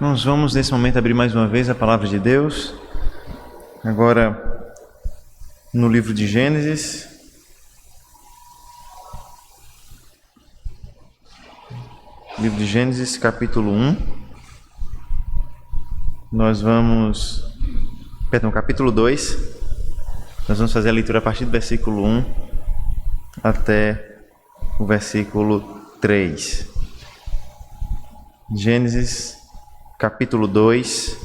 Nós vamos nesse momento abrir mais uma vez a palavra de Deus, agora no livro de Gênesis. Livro de Gênesis, capítulo 1. Capítulo 2. Nós vamos fazer a leitura a partir do versículo 1 até o versículo 3. Gênesis, capítulo 2.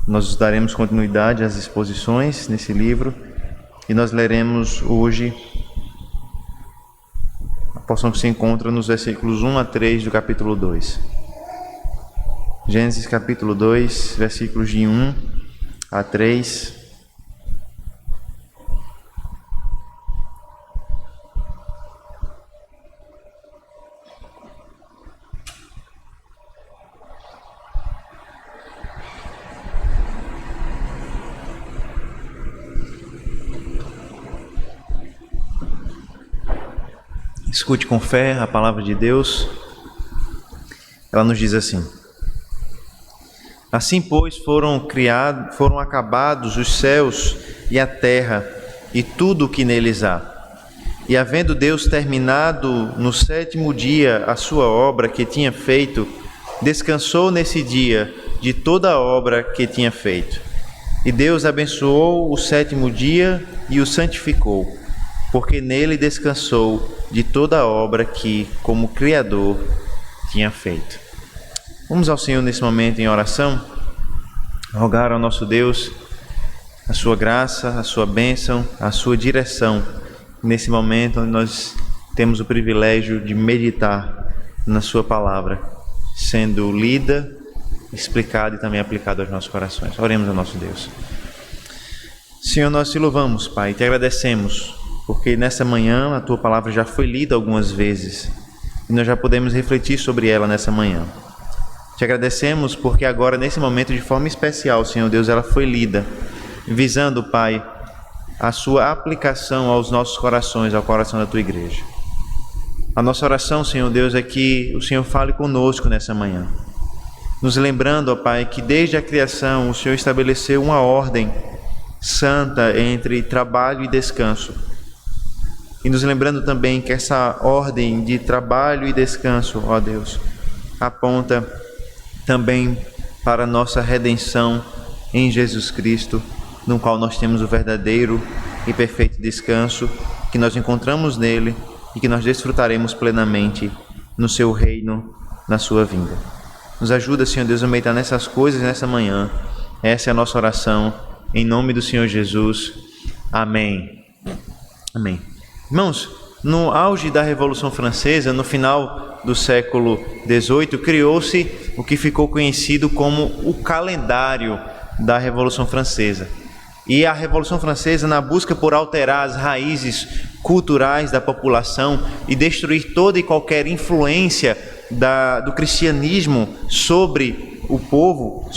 Nós daremos continuidade às exposições nesse livro e nós leremos hoje a porção que se encontra nos versículos 1 a 3 do capítulo 2. Gênesis, capítulo 2, versículos de 1 a 3. Escute com fé a palavra de Deus. Ela nos diz assim: Assim, pois, foram acabados os céus e a terra e tudo o que neles há. E havendo Deus terminado no sétimo dia a sua obra que tinha feito, descansou nesse dia de toda a obra que tinha feito. E Deus abençoou o sétimo dia e o santificou, porque nele descansou de toda a obra que, como Criador, tinha feito. Vamos ao Senhor nesse momento em oração, rogar ao nosso Deus a sua graça, a sua bênção, a sua direção, nesse momento onde nós temos o privilégio de meditar na sua palavra, sendo lida, explicada e também aplicada aos nossos corações. Oremos ao nosso Deus. Senhor, nós te louvamos, Pai, e te agradecemos, porque nessa manhã a tua palavra já foi lida algumas vezes e nós já podemos refletir sobre ela nessa manhã. Te agradecemos porque agora, nesse momento, de forma especial, Senhor Deus, ela foi lida, visando, Pai, a sua aplicação aos nossos corações, ao coração da tua igreja. A nossa oração, Senhor Deus, é que o Senhor fale conosco nessa manhã, nos lembrando, ó Pai, que desde a criação o Senhor estabeleceu uma ordem santa entre trabalho e descanso. E nos lembrando também que essa ordem de trabalho e descanso, ó Deus, aponta também para a nossa redenção em Jesus Cristo, no qual nós temos o verdadeiro e perfeito descanso, que nós encontramos nele e que nós desfrutaremos plenamente no seu reino, na sua vinda. Nos ajuda, Senhor Deus, a meditar nessas coisas nessa manhã. Essa é a nossa oração, em nome do Senhor Jesus. Amém. Amém. Irmãos, no auge da Revolução Francesa, no final do século XVIII, criou-se o que ficou conhecido como o calendário da Revolução Francesa. E a Revolução Francesa, na busca por alterar as raízes culturais da população e destruir toda e qualquer influência do cristianismo sobre o povo,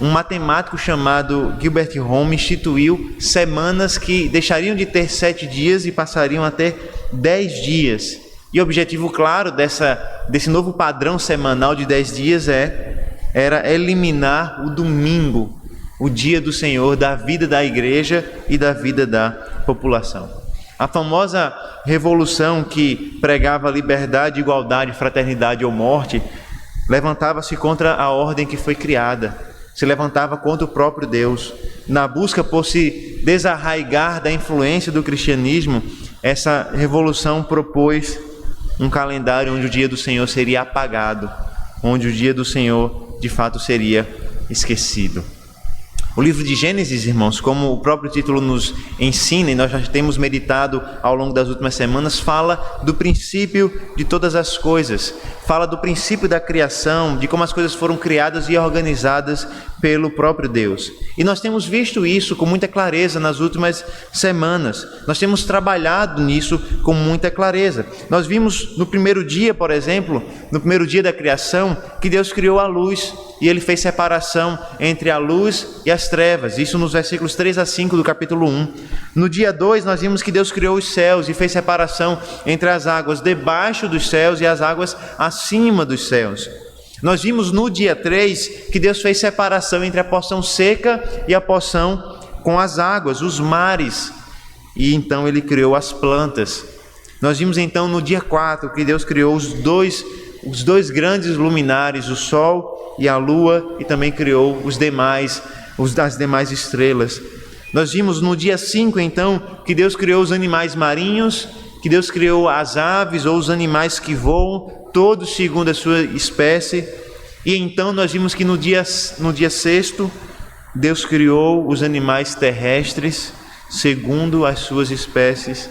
um matemático chamado Gilbert Rome instituiu semanas que deixariam de ter 7 dias e passariam a ter 10 dias. E o objetivo claro desse novo padrão semanal de 10 dias era eliminar o domingo, o dia do Senhor, da vida da igreja e da vida da população. A famosa revolução que pregava liberdade, igualdade, fraternidade ou morte, levantava-se contra a ordem que foi criada. Se levantava contra o próprio Deus. Na busca por se desarraigar da influência do cristianismo, essa revolução propôs um calendário onde o dia do Senhor seria apagado, onde o dia do Senhor de fato seria esquecido. O livro de Gênesis, irmãos, como o próprio título nos ensina, e nós já temos meditado ao longo das últimas semanas, fala do princípio de todas as coisas, fala do princípio da criação, de como as coisas foram criadas e organizadas pelo próprio Deus. E nós temos visto isso com muita clareza nas últimas semanas. Nós temos trabalhado nisso com muita clareza. Nós vimos no primeiro dia, por exemplo, no primeiro dia da criação, que Deus criou a luz e Ele fez separação entre a luz e as trevas. Isso nos versículos 3 a 5 do capítulo 1. No dia 2, nós vimos que Deus criou os céus e fez separação entre as águas debaixo dos céus e as águas acima dos céus. Nós vimos no dia 3 que Deus fez separação entre a porção seca e a porção com as águas, os mares, e então Ele criou as plantas. Nós vimos então no dia 4 que Deus criou os dois grandes luminares, o sol e a lua, e também criou as demais estrelas. Nós vimos no dia 5 então que Deus criou os animais marinhos, que Deus criou as aves ou os animais que voam, todos segundo a sua espécie. E então nós vimos que no dia 6 Deus criou os animais terrestres segundo as suas espécies.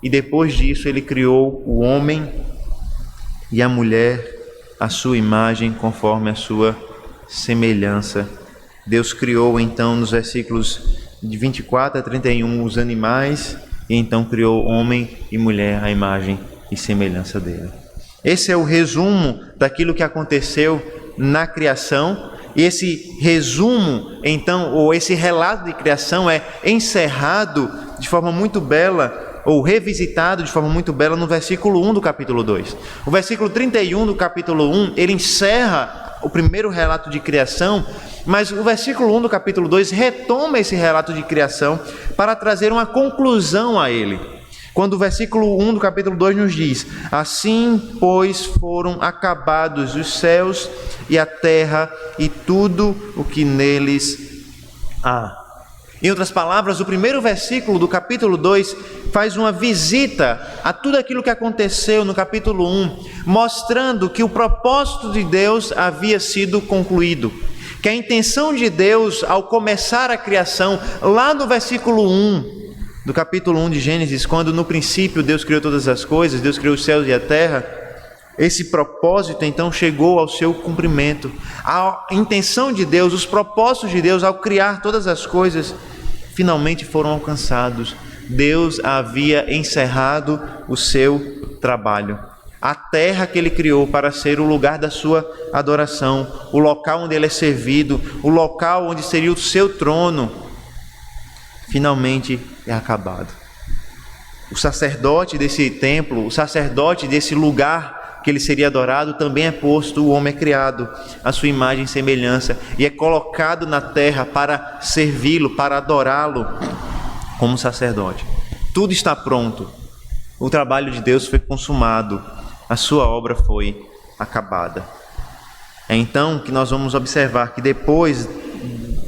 E depois disso Ele criou o homem e a mulher à sua imagem, conforme a sua semelhança. Deus criou então nos versículos de 24 a 31 os animais, e então criou homem e mulher à imagem e semelhança dele. Esse é o resumo daquilo que aconteceu na criação. E esse resumo, então, ou esse relato de criação é encerrado de forma muito bela, ou revisitado de forma muito bela no versículo 1 do capítulo 2. O versículo 31 do capítulo 1, ele encerra o primeiro relato de criação, mas o versículo 1 do capítulo 2 retoma esse relato de criação para trazer uma conclusão a ele. Quando o versículo 1 do capítulo 2 nos diz: assim, pois, foram acabados os céus e a terra e tudo o que neles há. Em outras palavras, o primeiro versículo do capítulo 2 faz uma visita a tudo aquilo que aconteceu no capítulo 1, mostrando que o propósito de Deus havia sido concluído. Que a intenção de Deus ao começar a criação, lá no versículo 1 do capítulo 1 de Gênesis, quando no princípio Deus criou todas as coisas, Deus criou os céus e a terra, esse propósito então chegou ao seu cumprimento. A intenção de Deus, os propósitos de Deus ao criar todas as coisas, finalmente foram alcançados. Deus havia encerrado o seu trabalho. A terra que Ele criou para ser o lugar da sua adoração, o local onde Ele é servido, o local onde seria o seu trono, finalmente é acabado. O sacerdote desse templo, o sacerdote desse lugar que ele seria adorado, também é posto, o homem é criado à sua imagem e semelhança, e é colocado na terra para servi-lo, para adorá-lo como sacerdote. Tudo está pronto, o trabalho de Deus foi consumado, a sua obra foi acabada. É então que nós vamos observar que depois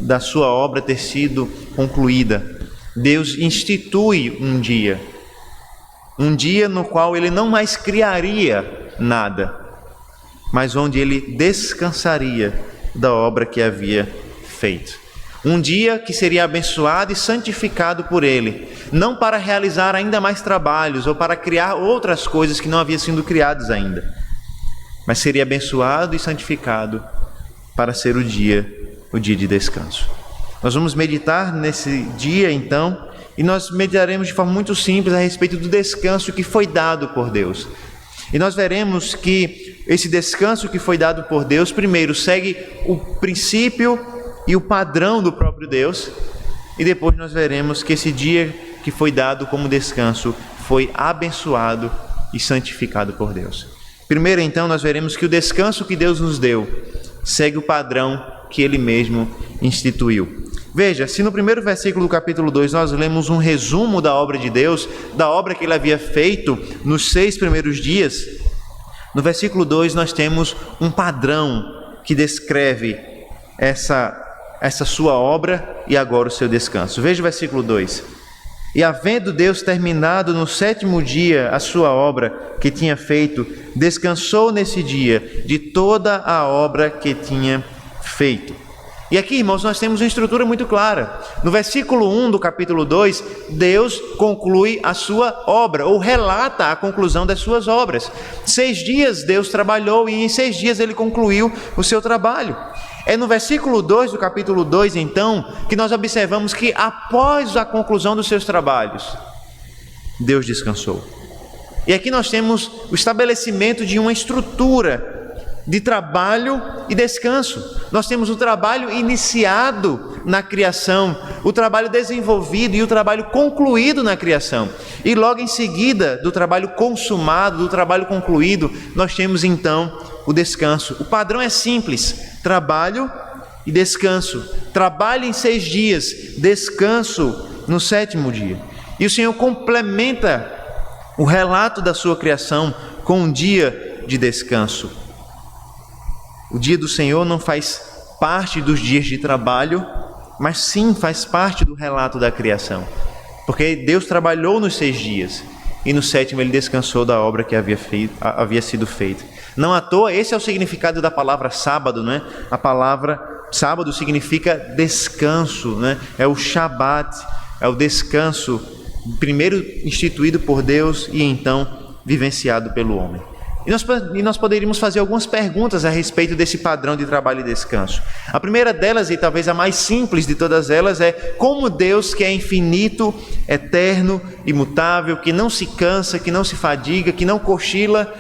da sua obra ter sido concluída, Deus institui um dia no qual Ele não mais criaria nada, mas onde Ele descansaria da obra que havia feito. Um dia que seria abençoado e santificado por Ele, não para realizar ainda mais trabalhos ou para criar outras coisas que não haviam sido criadas ainda, mas seria abençoado e santificado para ser o dia de descanso. Nós vamos meditar nesse dia então, e nós meditaremos de forma muito simples a respeito do descanso que foi dado por Deus. E nós veremos que esse descanso que foi dado por Deus, primeiro, segue o princípio e o padrão do próprio Deus, e depois nós veremos que esse dia que foi dado como descanso foi abençoado e santificado por Deus. Primeiro, então, nós veremos que o descanso que Deus nos deu segue o padrão que Ele mesmo instituiu. Veja, se no primeiro versículo do capítulo 2 nós lemos um resumo da obra de Deus, da obra que Ele havia feito nos 6 primeiros dias, no versículo 2 nós temos um padrão que descreve essa sua obra e agora o seu descanso. Veja o versículo 2. E havendo Deus terminado no 7º dia a sua obra que tinha feito, descansou nesse dia de toda a obra que tinha feito. E aqui, irmãos, nós temos uma estrutura muito clara. No versículo 1 do capítulo 2, Deus conclui a sua obra, ou relata a conclusão das suas obras. 6 dias Deus trabalhou e em 6 dias Ele concluiu o seu trabalho. É no versículo 2 do capítulo 2, então, que nós observamos que após a conclusão dos seus trabalhos, Deus descansou. E aqui nós temos o estabelecimento de uma estrutura de trabalho e descanso. Nós temos o trabalho iniciado na criação, o trabalho desenvolvido e o trabalho concluído na criação. E logo em seguida do trabalho consumado, do trabalho concluído, nós temos então o descanso. O padrão é simples: trabalho e descanso. Trabalhe em 6 dias, descanso no 7º dia. E o Senhor complementa o relato da sua criação com um dia de descanso. O dia do Senhor não faz parte dos dias de trabalho, mas sim faz parte do relato da criação. Porque Deus trabalhou nos 6 dias e no 7º ele descansou da obra que havia sido feita. Não à toa, esse é o significado da palavra sábado, não é? A palavra sábado significa descanso, né? É o Shabat, é o descanso, primeiro instituído por Deus e então vivenciado pelo homem. E nós poderíamos fazer algumas perguntas a respeito desse padrão de trabalho e descanso. A primeira delas, e talvez a mais simples de todas elas, é como Deus, que é infinito, eterno, imutável, que não se cansa, que não se fadiga, que não cochila,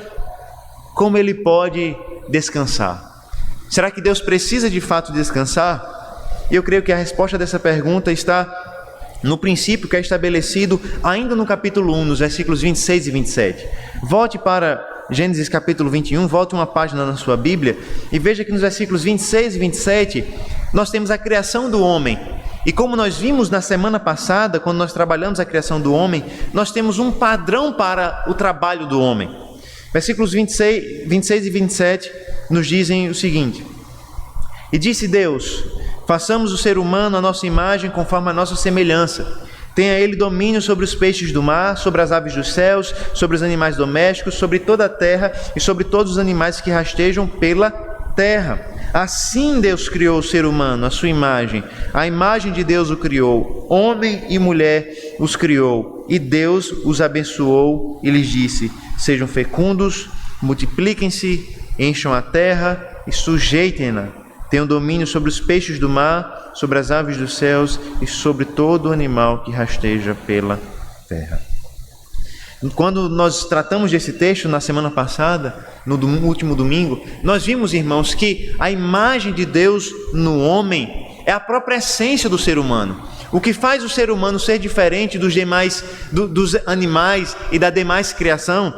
como Ele pode descansar? Será que Deus precisa de fato descansar? E eu creio que a resposta dessa pergunta está no princípio que é estabelecido ainda no capítulo 1, nos versículos 26 e 27. Volte para Gênesis capítulo 21, volte uma página na sua Bíblia e veja que nos versículos 26 e 27 nós temos a criação do homem. E como nós vimos na semana passada, quando nós trabalhamos a criação do homem, nós temos um padrão para o trabalho do homem. Versículos 26 e 27 nos dizem o seguinte: E disse Deus: Façamos o ser humano à nossa imagem, conforme a nossa semelhança. Tenha ele domínio sobre os peixes do mar, sobre as aves dos céus, sobre os animais domésticos, sobre toda a terra e sobre todos os animais que rastejam pela terra. Assim Deus criou o ser humano, à sua imagem. A imagem de Deus o criou, homem e mulher os criou. E Deus os abençoou e lhes disse: Sejam fecundos, multipliquem-se, encham a terra e sujeitem-na. Tenham domínio sobre os peixes do mar, sobre as aves dos céus e sobre todo animal que rasteja pela terra. Quando nós tratamos desse texto na semana passada, no último domingo, nós vimos, irmãos, que a imagem de Deus no homem é a própria essência do ser humano. O que faz o ser humano ser diferente dos demais, dos animais e da demais criação,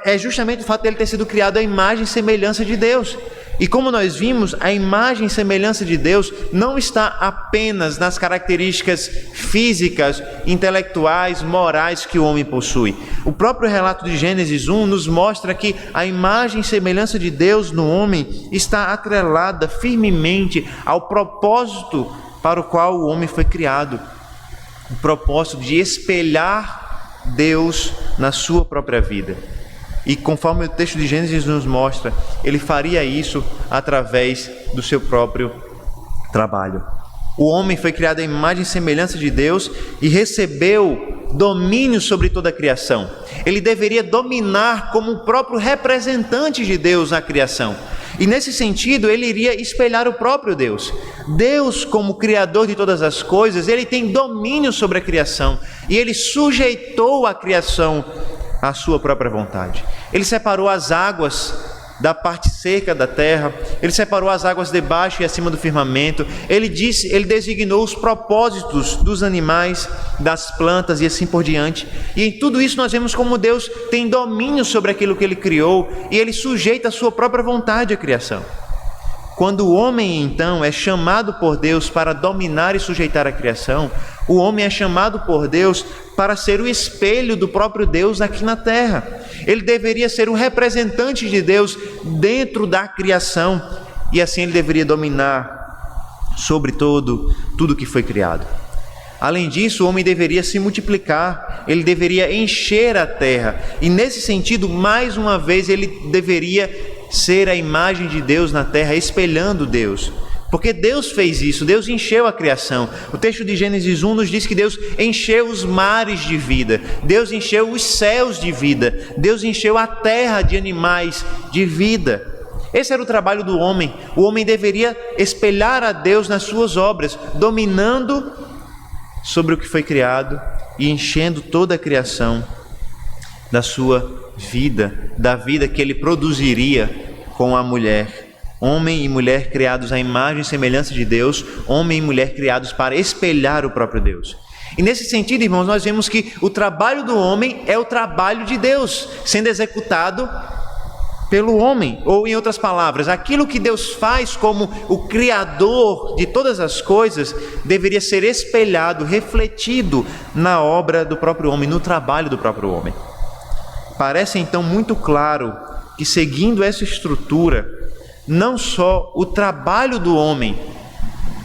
é justamente o fato de ele ter sido criado à imagem e semelhança de Deus. E como nós vimos, a imagem e semelhança de Deus não está apenas nas características físicas, intelectuais, morais que o homem possui. O próprio relato de Gênesis 1 nos mostra que a imagem e semelhança de Deus no homem está atrelada firmemente ao propósito para o qual o homem foi criado. O propósito de espelhar Deus na sua própria vida. E conforme o texto de Gênesis nos mostra, ele faria isso através do seu próprio trabalho. O homem foi criado à imagem e semelhança de Deus e recebeu domínio sobre toda a criação. Ele deveria dominar como o próprio representante de Deus na criação. E nesse sentido, ele iria espelhar o próprio Deus. Deus, como Criador de todas as coisas, ele tem domínio sobre a criação. E ele sujeitou a criação à sua própria vontade. Ele separou as águas da parte seca da terra, ele separou as águas debaixo e acima do firmamento, ele designou os propósitos dos animais, das plantas e assim por diante. E em tudo isso nós vemos como Deus tem domínio sobre aquilo que ele criou e ele sujeita a sua própria vontade à criação. Quando o homem, então, é chamado por Deus para dominar e sujeitar a criação, o homem é chamado por Deus para ser o espelho do próprio Deus aqui na terra. Ele deveria ser o representante de Deus dentro da criação e assim ele deveria dominar sobre tudo que foi criado. Além disso, o homem deveria se multiplicar, ele deveria encher a terra e nesse sentido, mais uma vez, ele deveria ser a imagem de Deus na terra, espelhando Deus. Porque Deus fez isso, Deus encheu a criação. O texto de Gênesis 1 nos diz que Deus encheu os mares de vida, Deus encheu os céus de vida, Deus encheu a terra de animais de vida. Esse era o trabalho do homem. O homem deveria espelhar a Deus nas suas obras, dominando sobre o que foi criado e enchendo toda a criação da sua vida, da vida que ele produziria com a mulher. Homem e mulher criados à imagem e semelhança de Deus, homem e mulher criados para espelhar o próprio Deus. E nesse sentido, irmãos, nós vemos que o trabalho do homem é o trabalho de Deus, sendo executado pelo homem. Ou, em outras palavras, aquilo que Deus faz como o Criador de todas as coisas deveria ser espelhado, refletido na obra do próprio homem, no trabalho do próprio homem. Parece então muito claro que, seguindo essa estrutura, não só o trabalho do homem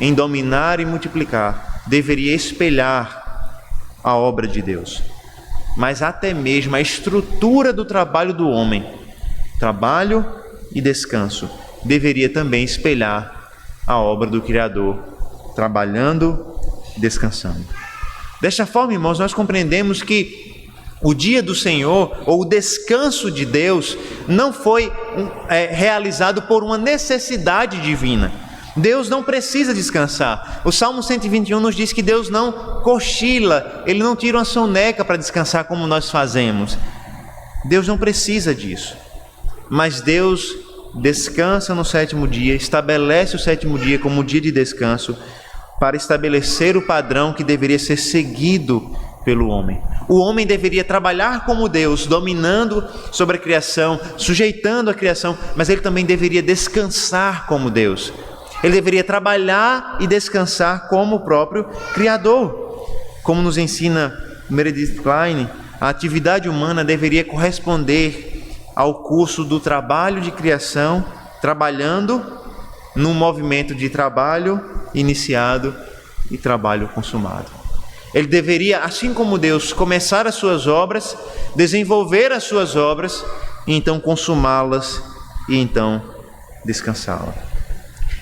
em dominar e multiplicar deveria espelhar a obra de Deus, mas até mesmo a estrutura do trabalho do homem, trabalho e descanso, deveria também espelhar a obra do Criador, trabalhando e descansando. Desta forma, irmãos, nós compreendemos que o dia do Senhor, ou o descanso de Deus, não foi realizado por uma necessidade divina. Deus não precisa descansar. O Salmo 121 nos diz que Deus não cochila, Ele não tira uma soneca para descansar como nós fazemos. Deus não precisa disso. Mas Deus descansa no sétimo dia, estabelece o sétimo dia como dia de descanso, para estabelecer o padrão que deveria ser seguido pelo homem. O homem deveria trabalhar como Deus, dominando sobre a criação, sujeitando a criação, mas ele também deveria descansar como Deus. Ele deveria trabalhar e descansar como o próprio Criador. Como nos ensina Meredith Kline, a atividade humana deveria corresponder ao curso do trabalho de criação, trabalhando num movimento de trabalho iniciado e trabalho consumado. Ele deveria, assim como Deus, começar as suas obras, desenvolver as suas obras, e então consumá-las e então descansá-las.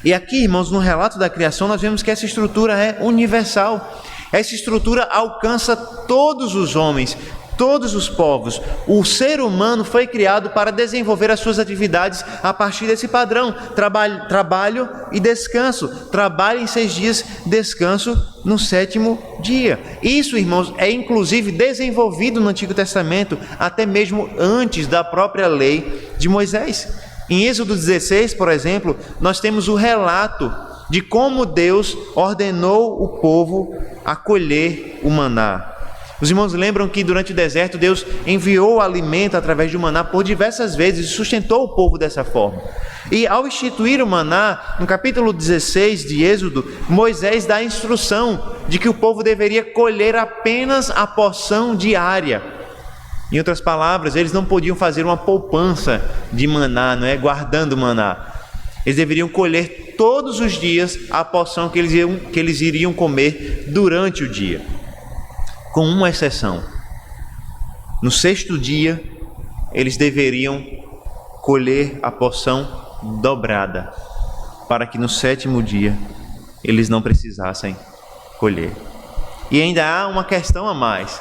E aqui, irmãos, no relato da criação, nós vemos que essa estrutura é universal. Essa estrutura alcança todos os homens, todos os povos. O ser humano foi criado para desenvolver as suas atividades a partir desse padrão: trabalho e descanso. Trabalho em 6 dias, descanso no 7º dia. Isso, irmãos, é inclusive desenvolvido no Antigo Testamento, até mesmo antes da própria lei de Moisés. Em Êxodo 16, por exemplo, nós temos o relato de como Deus ordenou o povo a colher o maná. Os irmãos lembram que durante o deserto Deus enviou o alimento através do maná por diversas vezes e sustentou o povo dessa forma. E ao instituir o maná, no capítulo 16 de Êxodo, Moisés dá a instrução de que o povo deveria colher apenas a porção diária. Em outras palavras, eles não podiam fazer uma poupança de maná, guardando maná. Eles deveriam colher todos os dias a porção que eles iriam comer durante o dia. Com uma exceção: no 6º dia, eles deveriam colher a porção dobrada, para que no 7º dia eles não precisassem colher. E ainda há uma questão a mais: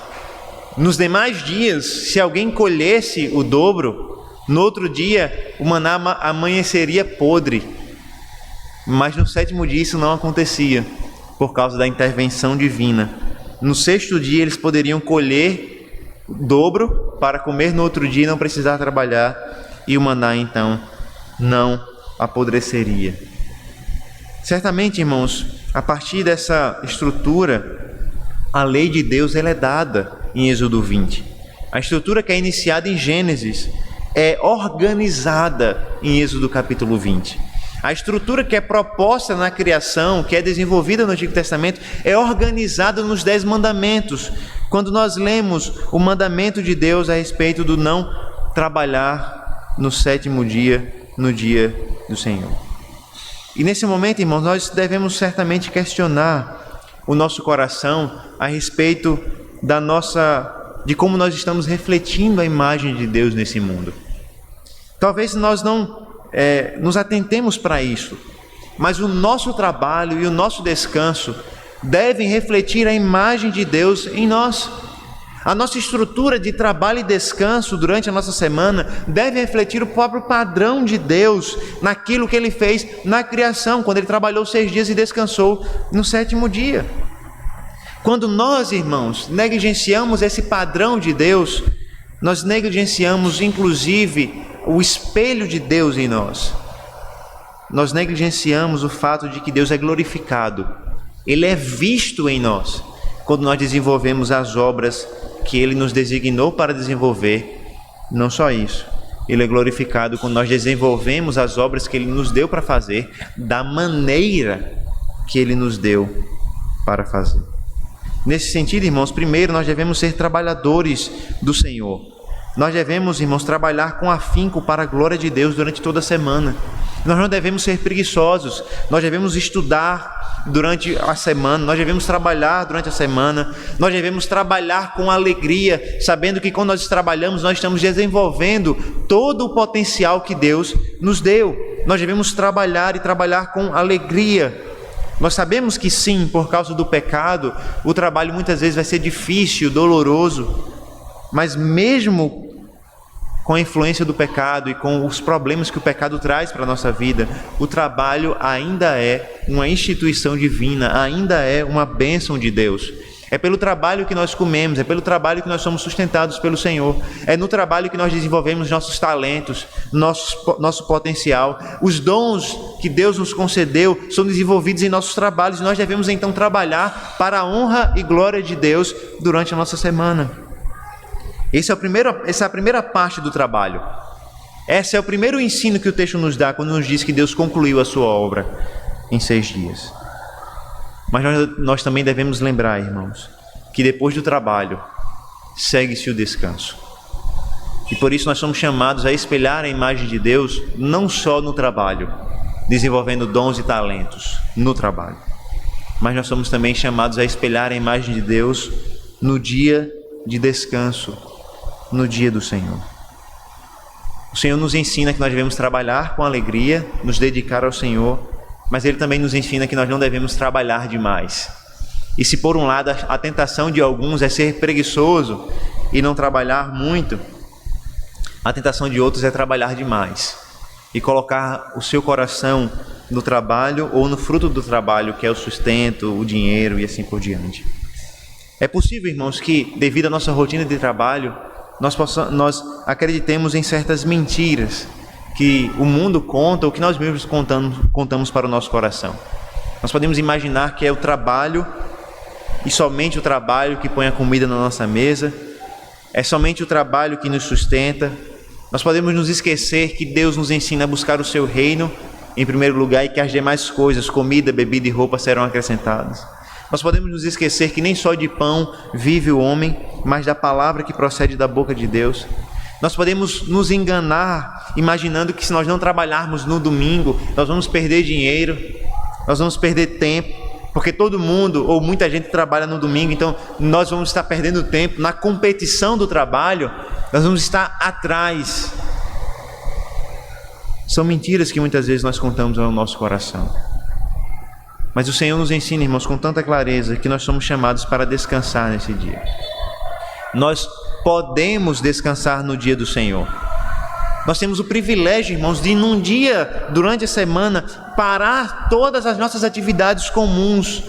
nos demais dias, se alguém colhesse o dobro, no outro dia o maná amanheceria podre. Mas no 7º dia isso não acontecia, por causa da intervenção divina. No 6º dia eles poderiam colher o dobro para comer no outro dia e não precisar trabalhar, e o maná então não apodreceria. Certamente, irmãos, a partir dessa estrutura, a lei de Deus ela é dada em Êxodo 20. A estrutura que é iniciada em Gênesis é organizada em Êxodo capítulo 20. A estrutura que é proposta na criação, que é desenvolvida no Antigo Testamento, é organizada nos 10 mandamentos. Quando nós lemos o mandamento de Deus a respeito do não trabalhar no 7º dia, no dia do Senhor. E nesse momento, irmãos, nós devemos certamente questionar o nosso coração a respeito de como nós estamos refletindo a imagem de Deus nesse mundo. Talvez nós não nos atentemos para isso, mas o nosso trabalho e o nosso descanso devem refletir a imagem de Deus em nós. A nossa estrutura de trabalho e descanso durante a nossa semana deve refletir o próprio padrão de Deus naquilo que Ele fez na criação, quando Ele trabalhou 6 dias e descansou no 7º dia. Quando nós, irmãos, negligenciamos esse padrão de Deus, nós negligenciamos inclusive o espelho de Deus em nós. Nós negligenciamos o fato de que Deus é glorificado. Ele é visto em nós quando nós desenvolvemos as obras que Ele nos designou para desenvolver. Não só isso, Ele é glorificado quando nós desenvolvemos as obras que Ele nos deu para fazer, da maneira que Ele nos deu para fazer. Nesse sentido, irmãos, primeiro nós devemos ser trabalhadores do Senhor. Nós devemos, irmãos, trabalhar com afinco para a glória de Deus durante toda a semana. Nós não devemos ser preguiçosos, nós devemos estudar durante a semana, nós devemos trabalhar durante a semana, nós devemos trabalhar com alegria, sabendo que quando nós trabalhamos, nós estamos desenvolvendo todo o potencial que Deus nos deu. Nós devemos trabalhar e trabalhar com alegria. Nós sabemos que sim, por causa do pecado, o trabalho muitas vezes vai ser difícil, doloroso, mas mesmo com a influência do pecado e com os problemas que o pecado traz para a nossa vida, o trabalho ainda é uma instituição divina, ainda é uma bênção de Deus. É pelo trabalho que nós comemos, é pelo trabalho que nós somos sustentados pelo Senhor, é no trabalho que nós desenvolvemos nossos talentos, nosso potencial. Os dons que Deus nos concedeu são desenvolvidos em nossos trabalhos e nós devemos então trabalhar para a honra e glória de Deus durante a nossa semana. Essa é a primeira parte do trabalho. Esse é o primeiro ensino que o texto nos dá quando nos diz que Deus concluiu a sua obra em 6 dias. Mas nós também devemos lembrar, irmãos, que depois do trabalho segue-se o descanso. E por isso nós somos chamados a espelhar a imagem de Deus não só no trabalho, desenvolvendo dons e talentos no trabalho, mas nós somos também chamados a espelhar a imagem de Deus no dia de descanso, no dia do Senhor. O Senhor nos ensina que nós devemos trabalhar com alegria, nos dedicar ao Senhor, mas Ele também nos ensina que nós não devemos trabalhar demais. E se por um lado a tentação de alguns é ser preguiçoso e não trabalhar muito, a tentação de outros é trabalhar demais e colocar o seu coração no trabalho ou no fruto do trabalho, que é o sustento, o dinheiro e assim por diante. É possível, irmãos, que devido à nossa rotina de trabalho, nós acreditemos em certas mentiras que o mundo conta ou que nós mesmos contamos para o nosso coração. Nós podemos imaginar que é o trabalho e somente o trabalho que põe a comida na nossa mesa, é somente o trabalho que nos sustenta. Nós podemos nos esquecer que Deus nos ensina a buscar o seu reino em primeiro lugar e que as demais coisas, comida, bebida e roupa, serão acrescentadas. Nós podemos nos esquecer que nem só de pão vive o homem, mas da palavra que procede da boca de Deus. Nós podemos nos enganar imaginando que se nós não trabalharmos no domingo, nós vamos perder dinheiro, nós vamos perder tempo, porque todo mundo ou muita gente trabalha no domingo, então nós vamos estar perdendo tempo na competição do trabalho, nós vamos estar atrás. São mentiras que muitas vezes nós contamos ao nosso coração. Mas o Senhor nos ensina, irmãos, com tanta clareza que nós somos chamados para descansar nesse dia. Nós podemos descansar no dia do Senhor. Nós temos o privilégio, irmãos, de num dia, durante a semana, parar todas as nossas atividades comuns,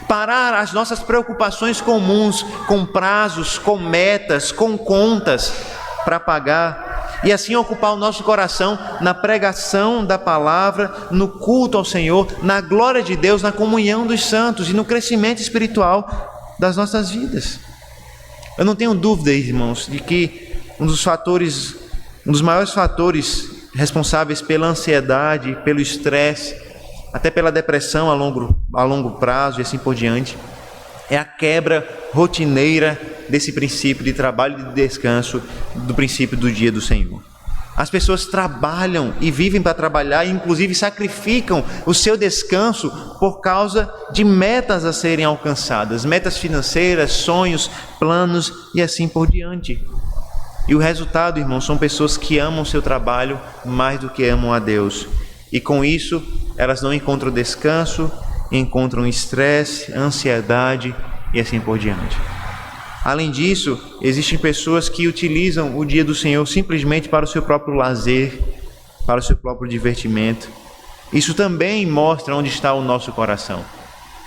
parar as nossas preocupações comuns, com prazos, com metas, com contas para pagar, e assim ocupar o nosso coração na pregação da palavra, no culto ao Senhor, na glória de Deus, na comunhão dos santos e no crescimento espiritual das nossas vidas. Eu não tenho dúvida, irmãos, de que um dos maiores fatores responsáveis pela ansiedade, pelo estresse, até pela depressão a longo prazo e assim por diante, é a quebra rotineira desse princípio de trabalho e de descanso, do princípio do dia do Senhor. As pessoas trabalham e vivem para trabalhar e inclusive sacrificam o seu descanso por causa de metas a serem alcançadas, metas financeiras, sonhos, planos e assim por diante. E o resultado, irmãos, são pessoas que amam o seu trabalho mais do que amam a Deus. E com isso, elas não encontram descanso, encontram estresse, ansiedade e assim por diante. Além disso, existem pessoas que utilizam o dia do Senhor simplesmente para o seu próprio lazer, para o seu próprio divertimento. Isso também mostra onde está o nosso coração.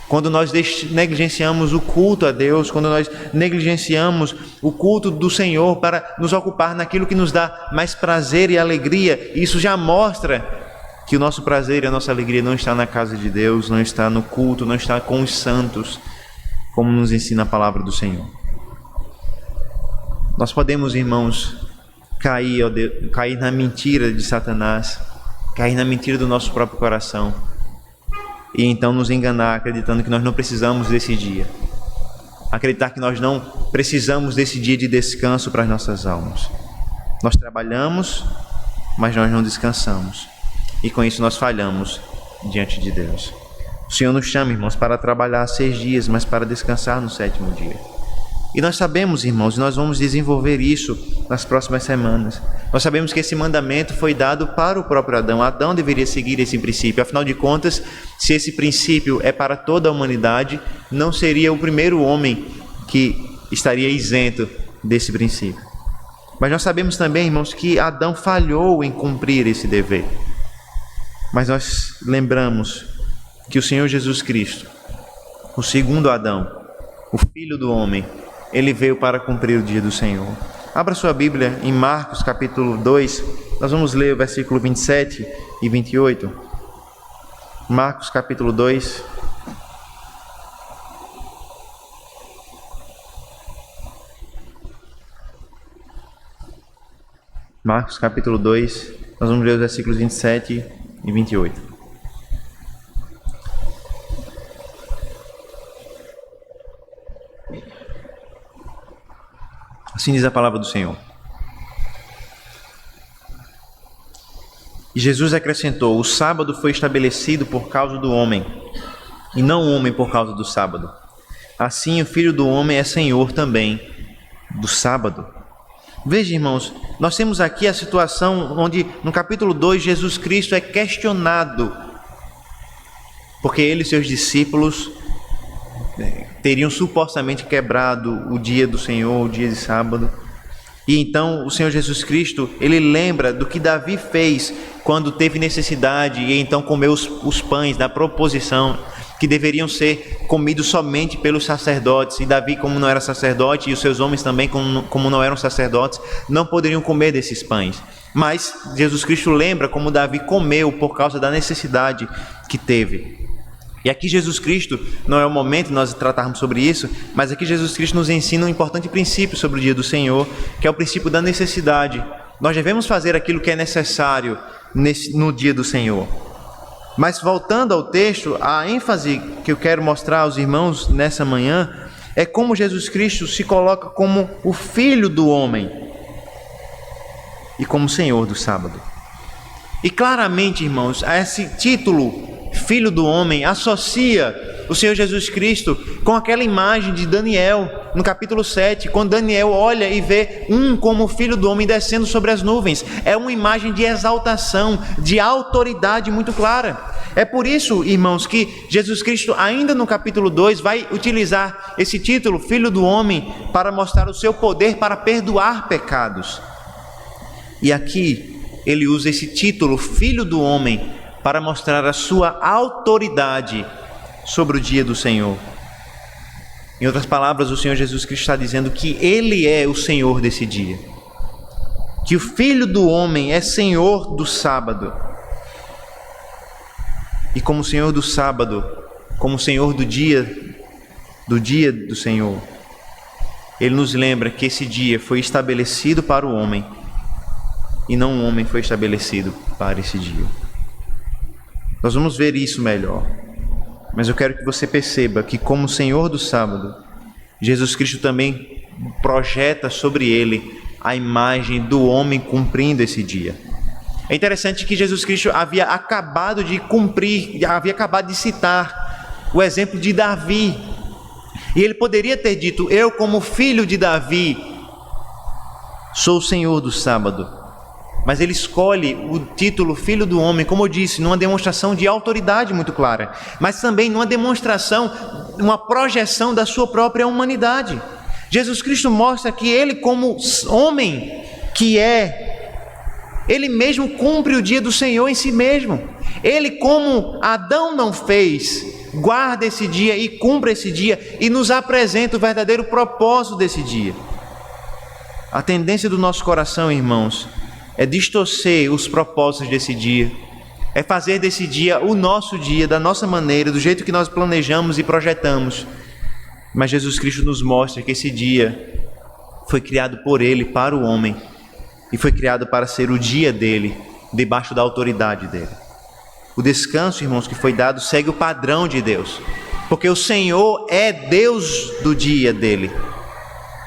Quando nós negligenciamos o culto a Deus, quando nós negligenciamos o culto do Senhor para nos ocupar naquilo que nos dá mais prazer e alegria, isso já mostra que o nosso prazer e a nossa alegria não está na casa de Deus, não está no culto, não está com os santos, como nos ensina a palavra do Senhor. Nós podemos, irmãos, cair, ó Deus, cair na mentira de Satanás, cair na mentira do nosso próprio coração e então nos enganar acreditando que nós não precisamos desse dia, acreditar que nós não precisamos desse dia de descanso para as nossas almas. Nós trabalhamos, mas nós não descansamos e com isso nós falhamos diante de Deus. O Senhor nos chama, irmãos, para trabalhar 6 dias, mas para descansar no 7º dia. E nós sabemos, irmãos, nós vamos desenvolver isso nas próximas semanas. Nós sabemos que esse mandamento foi dado para o próprio Adão. Adão deveria seguir esse princípio. Afinal de contas, se esse princípio é para toda a humanidade, não seria o primeiro homem que estaria isento desse princípio. Mas nós sabemos também, irmãos, que Adão falhou em cumprir esse dever. Mas nós lembramos que o Senhor Jesus Cristo, o segundo Adão, o Filho do homem, ele veio para cumprir o dia do Senhor. Abra sua Bíblia em Marcos capítulo 2, nós vamos ler o versículo 27 e 28. Marcos capítulo 2. Marcos capítulo 2, nós vamos ler os versículos 27 e 28. Assim diz a palavra do Senhor. E Jesus acrescentou: o sábado foi estabelecido por causa do homem, e não o homem por causa do sábado. Assim o Filho do homem é Senhor também do sábado. Veja, irmãos, nós temos aqui a situação onde no capítulo 2 Jesus Cristo é questionado, porque ele e seus discípulos teriam supostamente quebrado o dia do Senhor, o dia de sábado. E então o Senhor Jesus Cristo, ele lembra do que Davi fez quando teve necessidade e então comeu os pães da proposição que deveriam ser comidos somente pelos sacerdotes. E Davi, como não era sacerdote, e os seus homens também, como não eram sacerdotes, não poderiam comer desses pães. Mas Jesus Cristo lembra como Davi comeu por causa da necessidade que teve. E aqui Jesus Cristo, não é o momento de nós tratarmos sobre isso, mas aqui Jesus Cristo nos ensina um importante princípio sobre o dia do Senhor, que é o princípio da necessidade. Nós devemos fazer aquilo que é necessário no dia do Senhor. Mas voltando ao texto, a ênfase que eu quero mostrar aos irmãos nessa manhã é como Jesus Cristo se coloca como o Filho do homem e como Senhor do sábado. E claramente, irmãos, a esse título Filho do homem associa o Senhor Jesus Cristo com aquela imagem de Daniel no capítulo 7, quando Daniel olha e vê como Filho do homem descendo sobre as nuvens. É uma imagem de exaltação, de autoridade muito clara. É por isso, irmãos, que Jesus Cristo ainda no capítulo 2 vai utilizar esse título, Filho do homem, para mostrar o seu poder para perdoar pecados. E aqui ele usa esse título, Filho do homem, para mostrar a sua autoridade sobre o dia do Senhor. Em outras palavras, o Senhor Jesus Cristo está dizendo que Ele é o Senhor desse dia, que o Filho do homem é Senhor do sábado. E como Senhor do sábado, como Senhor do dia do Senhor, Ele nos lembra que esse dia foi estabelecido para o homem e não o homem foi estabelecido para esse dia. Nós vamos ver isso melhor, mas eu quero que você perceba que como Senhor do sábado, Jesus Cristo também projeta sobre ele a imagem do homem cumprindo esse dia. É interessante que Jesus Cristo havia acabado de citar o exemplo de Davi, e ele poderia ter dito: eu como filho de Davi sou o Senhor do sábado. Mas ele escolhe o título Filho do Homem, como eu disse, numa demonstração de autoridade muito clara, mas também numa demonstração, uma projeção da sua própria humanidade. Jesus Cristo mostra que ele, como homem que ele mesmo cumpre o dia do Senhor em si mesmo. Ele, como Adão não fez, guarda esse dia e cumpre esse dia e nos apresenta o verdadeiro propósito desse dia. A tendência do nosso coração, irmãos, é distorcer os propósitos desse dia, é fazer desse dia o nosso dia, da nossa maneira, do jeito que nós planejamos e projetamos. Mas Jesus Cristo nos mostra que esse dia foi criado por Ele, para o homem, e foi criado para ser o dia dele, debaixo da autoridade dele. O descanso, irmãos, que foi dado segue o padrão de Deus, porque o Senhor é Deus do dia dele.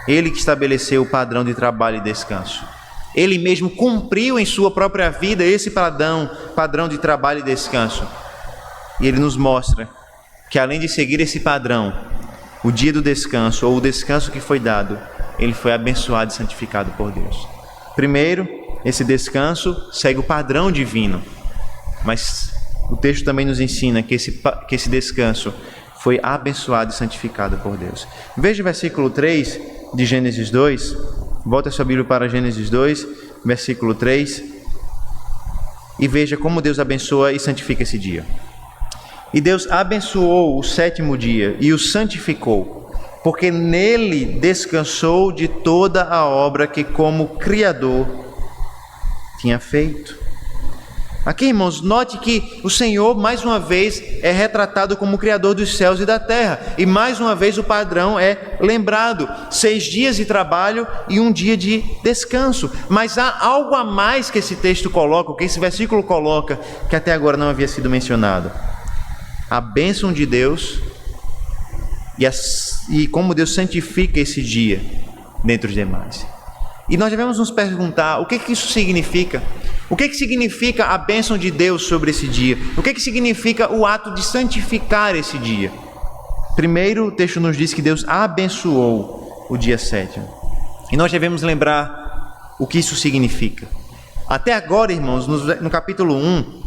Ele que estabeleceu o padrão de trabalho e descanso. Ele mesmo cumpriu em sua própria vida esse padrão de trabalho e descanso. E ele nos mostra que, além de seguir esse padrão, o dia do descanso, ou o descanso que foi dado, ele foi abençoado e santificado por Deus. Primeiro, esse descanso segue o padrão divino, mas o texto também nos ensina que esse descanso foi abençoado e santificado por Deus. Veja o versículo 3 de Gênesis 2, volta a sua Bíblia para Gênesis 2, versículo 3, e veja como Deus abençoa e santifica esse dia. E Deus abençoou o 7º dia e o santificou, porque nele descansou de toda a obra que como Criador tinha feito. Aqui, irmãos, note que o Senhor, mais uma vez, é retratado como o Criador dos céus e da terra. E mais uma vez o padrão é lembrado: 6 dias de trabalho e 1 dia de descanso. Mas há algo a mais que esse texto coloca, que esse versículo coloca, que até agora não havia sido mencionado. A bênção de Deus e como Deus santifica esse dia dentre os demais. E nós devemos nos perguntar: o que isso significa? O que significa a bênção de Deus sobre esse dia? O que significa o ato de santificar esse dia? Primeiro, o texto nos diz que Deus abençoou o dia 7º. E nós devemos lembrar o que isso significa. Até agora, irmãos, no capítulo 1,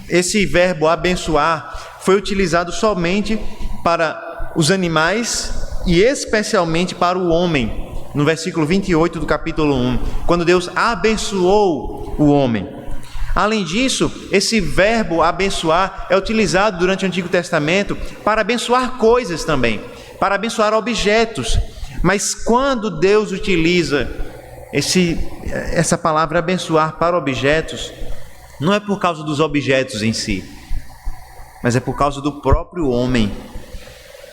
esse verbo abençoar foi utilizado somente para os animais e especialmente para o homem. No versículo 28 do capítulo 1, quando Deus abençoou o homem. Além disso, esse verbo abençoar é utilizado durante o Antigo Testamento para abençoar coisas também, para abençoar objetos. Mas quando Deus utiliza essa palavra abençoar para objetos, não é por causa dos objetos em si, mas é por causa do próprio homem.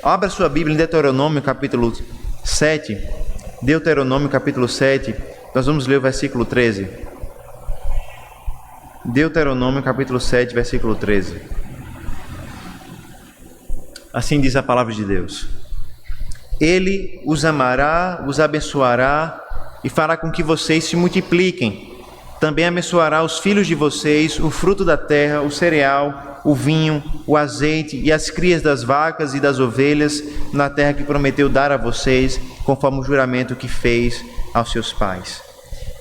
Abra sua Bíblia em Deuteronômio capítulo 7. Deuteronômio capítulo 7, nós vamos ler o versículo 13. Deuteronômio capítulo 7, versículo 13. Assim diz a palavra de Deus: Ele os amará, os abençoará e fará com que vocês se multipliquem. Também abençoará os filhos de vocês, o fruto da terra, o cereal, o vinho, o azeite e as crias das vacas e das ovelhas na terra que prometeu dar a vocês, conforme o juramento que fez aos seus pais.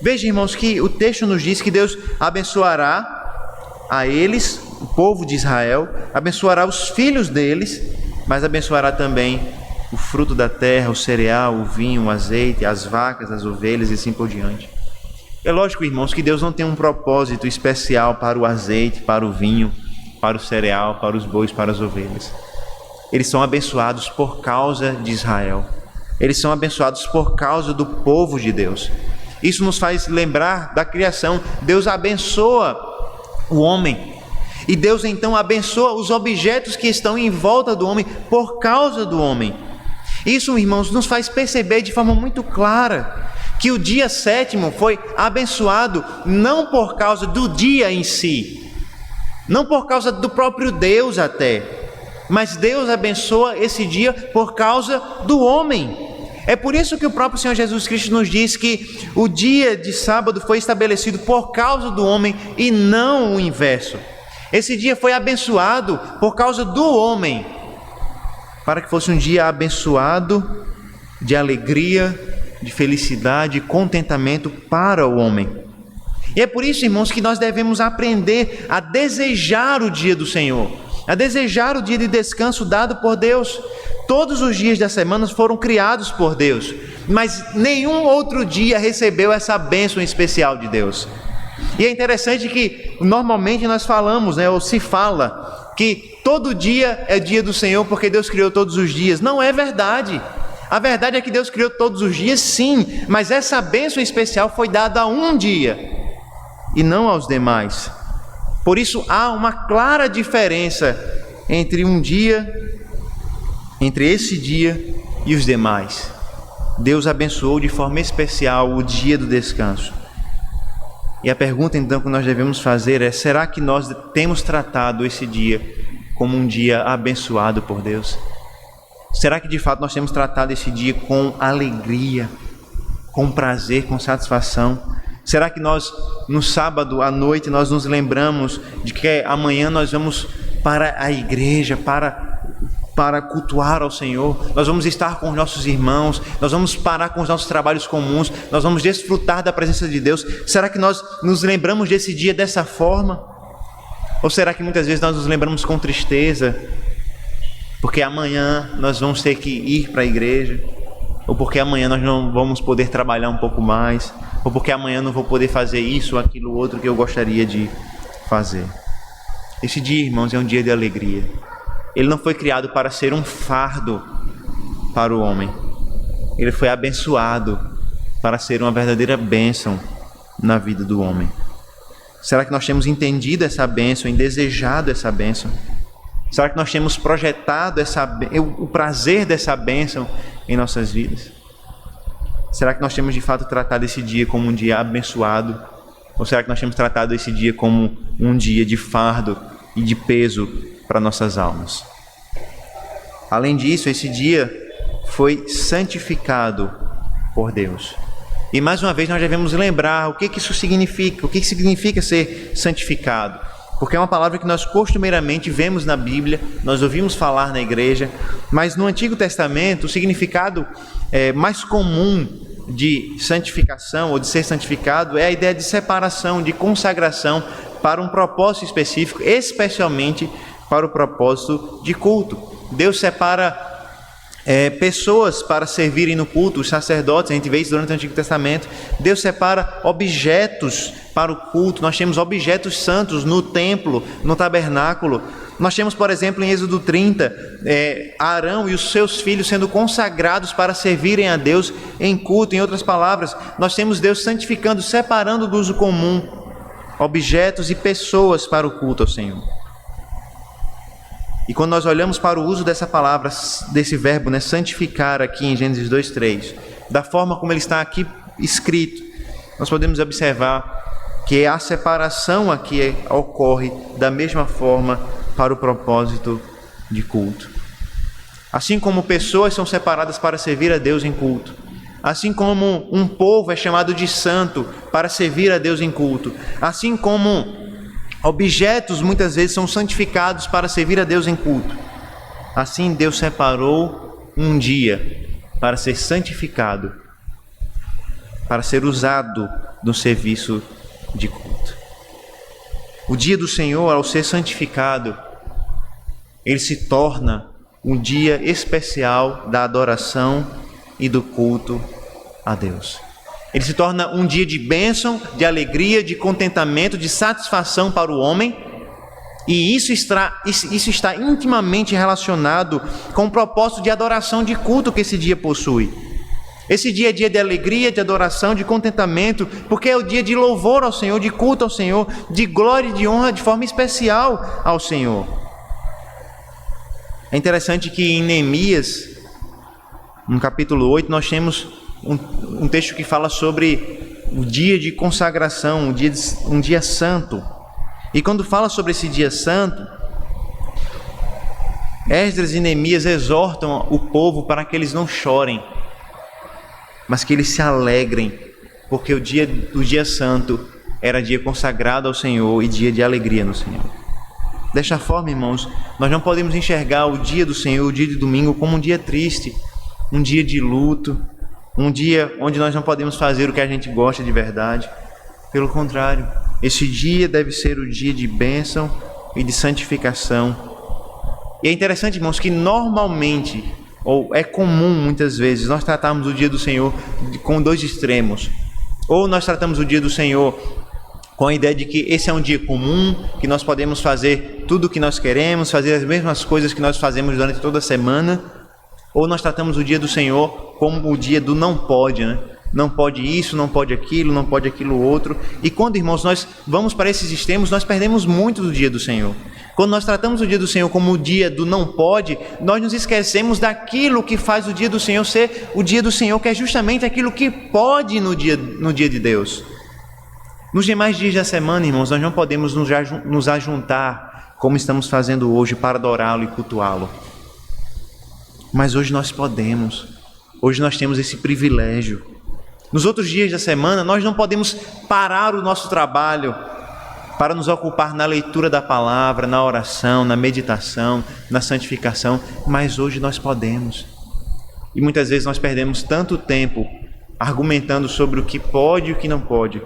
Veja, irmãos, que o texto nos diz que Deus abençoará a eles, o povo de Israel, abençoará os filhos deles, mas abençoará também o fruto da terra, o cereal, o vinho, o azeite, as vacas, as ovelhas e assim por diante. É lógico, irmãos, que Deus não tem um propósito especial para o azeite, para o vinho, para o cereal, para os bois, para as ovelhas. Eles são abençoados por causa de Israel. Eles são abençoados por causa do povo de Deus. Isso nos faz lembrar da criação. Deus abençoa o homem. E Deus então abençoa os objetos que estão em volta do homem por causa do homem. Isso, irmãos, nos faz perceber de forma muito clara que o dia 7º foi abençoado não por causa do dia em si, não por causa do próprio Deus até, mas Deus abençoa esse dia por causa do homem. É por isso que o próprio Senhor Jesus Cristo nos diz que o dia de sábado foi estabelecido por causa do homem e não o inverso. Esse dia foi abençoado por causa do homem, para que fosse um dia abençoado de alegria, de felicidade e contentamento para o homem. E é por isso, irmãos, que nós devemos aprender a desejar o dia do Senhor, a desejar o dia de descanso dado por Deus. Todos os dias da semana foram criados por Deus, mas nenhum outro dia recebeu essa bênção especial de Deus. E é interessante que normalmente nós falamos, ou se fala, que todo dia é dia do Senhor porque Deus criou todos os dias. Não é verdade. A verdade é que Deus criou todos os dias, sim, mas essa bênção especial foi dada a um dia e não aos demais. Por isso há uma clara diferença entre esse dia e os demais. Deus abençoou de forma especial o dia do descanso. E a pergunta então que nós devemos fazer é: será que nós temos tratado esse dia como um dia abençoado por Deus? Será que de fato nós temos tratado esse dia com alegria, com prazer, com satisfação? Será que nós, no sábado à noite, nós nos lembramos de que amanhã nós vamos para a igreja, para cultuar ao Senhor, nós vamos estar com os nossos irmãos, nós vamos parar com os nossos trabalhos comuns, nós vamos desfrutar da presença de Deus? Será que nós nos lembramos desse dia dessa forma? Ou será que muitas vezes nós nos lembramos com tristeza, porque amanhã nós vamos ter que ir para a igreja, ou porque amanhã nós não vamos poder trabalhar um pouco mais, ou porque amanhã não vou poder fazer isso ou aquilo outro que eu gostaria de fazer? Esse dia, irmãos, é um dia de alegria. Ele não foi criado para ser um fardo para o homem. Ele foi abençoado para ser uma verdadeira bênção na vida do homem. Será que nós temos entendido essa bênção e desejado essa bênção? Será que nós temos projetado o prazer dessa bênção em nossas vidas? Será que nós temos de fato tratado esse dia como um dia abençoado? Ou será que nós temos tratado esse dia como um dia de fardo e de peso para nossas almas? Além disso, esse dia foi santificado por Deus. E mais uma vez nós devemos lembrar o que isso significa, o que significa ser santificado. Porque é uma palavra que nós costumeiramente vemos na Bíblia, nós ouvimos falar na igreja, mas no Antigo Testamento o significado mais comum de santificação ou de ser santificado é a ideia de separação, de consagração para um propósito específico, especialmente para o propósito de culto. Deus separa pessoas para servirem no culto, os sacerdotes, a gente vê isso durante o Antigo Testamento. Deus separa objetos para o culto. Nós temos objetos santos no templo, no tabernáculo. Nós temos, por exemplo, em Êxodo 30, Arão e os seus filhos sendo consagrados para servirem a Deus em culto. Em outras palavras, nós temos Deus santificando, separando do uso comum objetos e pessoas para o culto ao Senhor. E quando nós olhamos para o uso dessa palavra, desse verbo, santificar aqui em Gênesis 2:3, da forma como ele está aqui escrito, nós podemos observar que a separação aqui ocorre da mesma forma para o propósito de culto. Assim como pessoas são separadas para servir a Deus em culto, assim como um povo é chamado de santo para servir a Deus em culto, assim como objetos muitas vezes são santificados para servir a Deus em culto, assim Deus separou um dia para ser santificado, para ser usado no serviço de culto. O dia do Senhor, ao ser santificado, ele se torna um dia especial da adoração e do culto a Deus. Ele se torna um dia de bênção, de alegria, de contentamento, de satisfação para o homem. E isso está intimamente relacionado com o propósito de adoração, de culto que esse dia possui. Esse dia é dia de alegria, de adoração, de contentamento, porque é o dia de louvor ao Senhor, de culto ao Senhor, de glória e de honra de forma especial ao Senhor. É interessante que em Neemias, no capítulo 8, nós temos um texto que fala sobre o dia de consagração, um dia santo. E quando fala sobre esse dia santo, Esdras e Neemias exortam o povo para que eles não chorem, mas que eles se alegrem, porque o dia santo era dia consagrado ao Senhor e dia de alegria no Senhor. Desta forma, irmãos, nós não podemos enxergar o dia do Senhor, o dia de domingo, como um dia triste, um dia de luto, um dia onde nós não podemos fazer o que a gente gosta de verdade. Pelo contrário, esse dia deve ser o dia de bênção e de santificação. E é interessante, irmãos, que normalmente, ou é comum muitas vezes, nós tratarmos o dia do Senhor com dois extremos. Ou nós tratamos o dia do Senhor com a ideia de que esse é um dia comum, que nós podemos fazer tudo o que nós queremos, fazer as mesmas coisas que nós fazemos durante toda a semana. Ou nós tratamos o dia do Senhor como o dia do não pode, Não pode isso, não pode aquilo outro. E quando, irmãos, nós vamos para esses extremos, nós perdemos muito do dia do Senhor. Quando nós tratamos o dia do Senhor como o dia do não pode, nós nos esquecemos daquilo que faz o dia do Senhor ser o dia do Senhor, que é justamente aquilo que pode no dia de Deus. Nos demais dias da semana, irmãos, nós não podemos nos ajuntar como estamos fazendo hoje para adorá-lo e cultuá-lo. Mas hoje nós podemos. Hoje nós temos esse privilégio. Nos outros dias da semana, nós não podemos parar o nosso trabalho para nos ocupar na leitura da palavra, na oração, na meditação, na santificação, mas hoje nós podemos. E muitas vezes nós perdemos tanto tempo argumentando sobre o que pode e o que não pode,